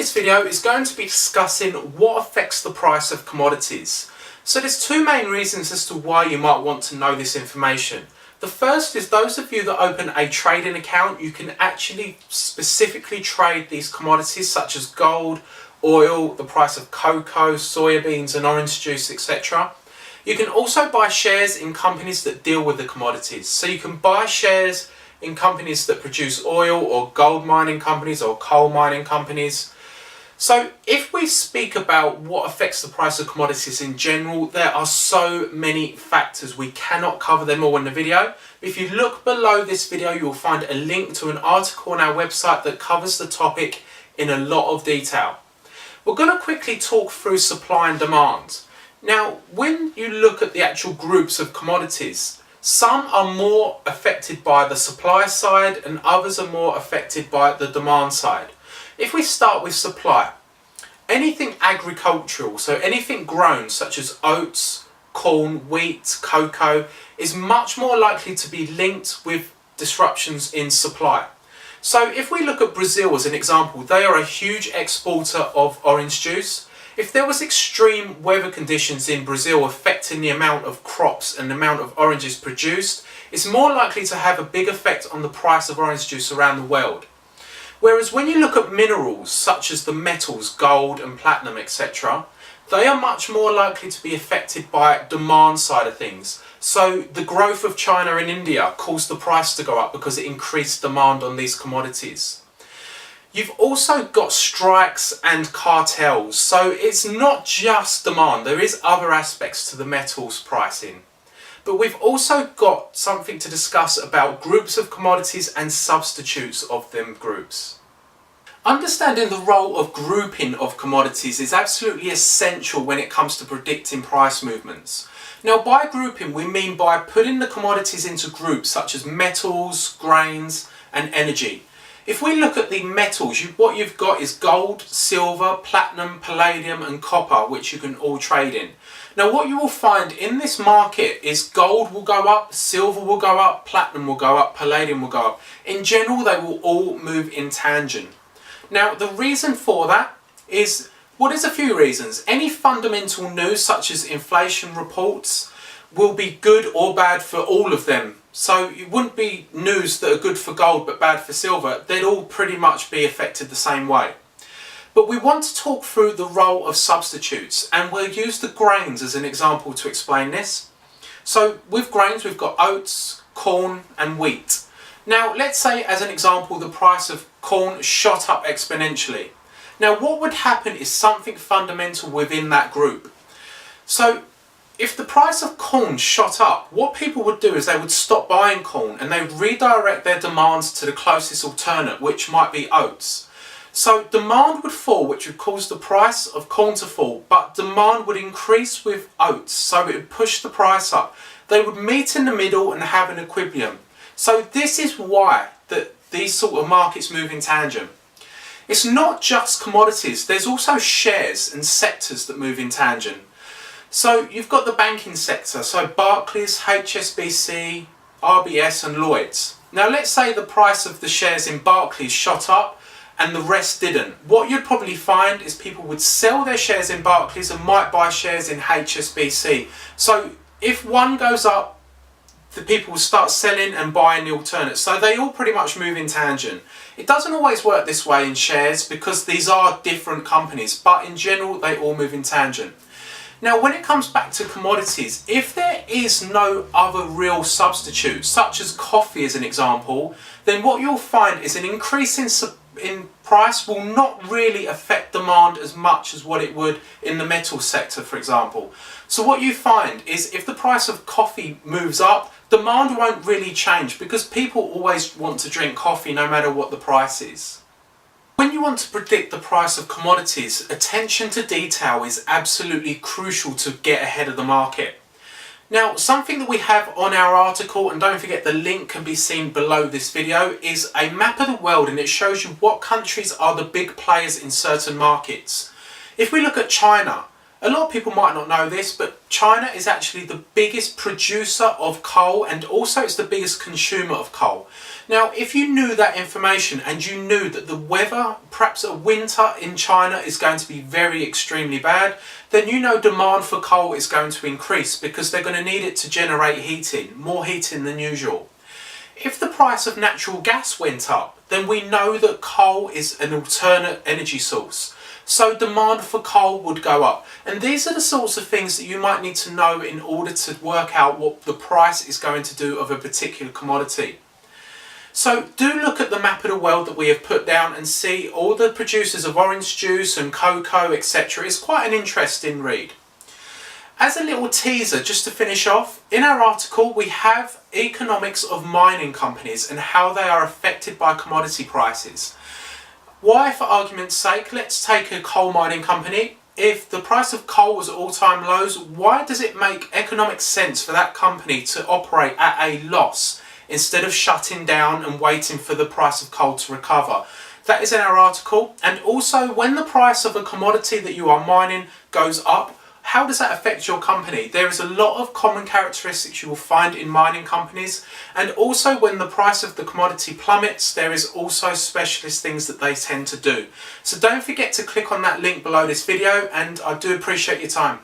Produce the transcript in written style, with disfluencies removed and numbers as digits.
this video is going to be discussing what affects the price of commodities. So there's two main reasons as to why you might want to know this information. The first is those of you that open a trading account, you can actually specifically trade these commodities such as gold, oil, the price of cocoa, soybeans and orange juice, etc. You can also buy shares in companies that deal with the commodities. So you can buy shares in companies that produce oil, or gold mining companies or coal mining companies. So if we speak about what affects the price of commodities in general, there are so many factors. We cannot cover them all in the video. If you look below this video, you'll find a link to an article on our website that covers the topic in a lot of detail. We're going to quickly talk through supply and demand. Now, when you look at the actual groups of commodities, some are more affected by the supply side and others are more affected by the demand side. If we start with supply, anything agricultural, so anything grown such as oats, corn, wheat, cocoa, is much more likely to be linked with disruptions in supply. So if we look at Brazil as an example, they are a huge exporter of orange juice. If there was extreme weather conditions in Brazil affecting the amount of crops and the amount of oranges produced, it's more likely to have a big effect on the price of orange juice around the world. Whereas when you look at minerals such as the metals, gold and platinum, etc., they are much more likely to be affected by demand side of things. So the growth of China and India caused the price to go up because it increased demand on these commodities. You've also got strikes and cartels, so it's not just demand, there is other aspects to the metals pricing. But we've also got something to discuss about groups of commodities and substitutes of them groups. Understanding the role of grouping of commodities is absolutely essential when it comes to predicting price movements. Now, by grouping we mean by putting the commodities into groups such as metals, grains and energy. If we look at the metals, what you've got is gold, silver, platinum, palladium and copper, which you can all trade in. Now what you will find in this market is gold will go up, silver will go up, platinum will go up, palladium will go up. In general, they will all move in tangent. Now the reason for that is, well, there's a few reasons. Any fundamental news such as inflation reports will be good or bad for all of them. So it wouldn't be news that are good for gold but bad for silver. They'd all pretty much be affected the same way. But we want to talk through the role of substitutes, and we'll use the grains as an example to explain this. So with grains we've got oats, corn and wheat. Now let's say as an example the price of corn shot up exponentially. Now what would happen is something fundamental within that group. So if the price of corn shot up, what people would do is they would stop buying corn and they would redirect their demands to the closest alternate, which might be oats. So demand would fall, which would cause the price of corn to fall, but demand would increase with oats, so it would push the price up. They would meet in the middle and have an equilibrium. So this is why these sort of markets move in tangent. It's not just commodities, there's also shares and sectors that move in tangent. So you've got the banking sector, so Barclays, HSBC, RBS and Lloyds. Now let's say the price of the shares in Barclays shot up and the rest didn't. What you'd probably find is people would sell their shares in Barclays and might buy shares in HSBC. So if one goes up, the people will start selling and buying the alternate. So they all pretty much move in tangent. It doesn't always work this way in shares because these are different companies, but in general they all move in tangent. Now when it comes back to commodities, if there is no other real substitute, such as coffee as an example, then what you'll find is an increase in price will not really affect demand as much as what it would in the metal sector, for example. So what you find is if the price of coffee moves up, demand won't really change because people always want to drink coffee no matter what the price is. When you want to predict the price of commodities, attention to detail is absolutely crucial to get ahead of the market. Now, something that we have on our article, and don't forget the link can be seen below this video, is a map of the world, and it shows you what countries are the big players in certain markets. If we look at China, A lot of people might not know this, but China is actually the biggest producer of coal, and also it's the biggest consumer of coal. Now, if you knew that information and you knew that the weather, perhaps a winter in China, is going to be very extremely bad, then you know demand for coal is going to increase because they're going to need it to generate heating, more heating than usual. If the price of natural gas went up, then we know that coal is an alternate energy source. So demand for coal would go up. And these are the sorts of things that you might need to know in order to work out what the price is going to do of a particular commodity. So do look at the map of the world that we have put down and see all the producers of orange juice and cocoa, etc. It's quite an interesting read. As a little teaser, just to finish off, in our article we have economics of mining companies and how they are affected by commodity prices. Why, for argument's sake, let's take a coal mining company. If the price of coal was at all-time lows, why does it make economic sense for that company to operate at a loss instead of shutting down and waiting for the price of coal to recover? That is in our article. And also, when the price of a commodity that you are mining goes up, how does that affect your company? There is a lot of common characteristics you will find in mining companies, and also when the price of the commodity plummets, there is also specialist things that they tend to do. So don't forget to click on that link below this video, and I do appreciate your time.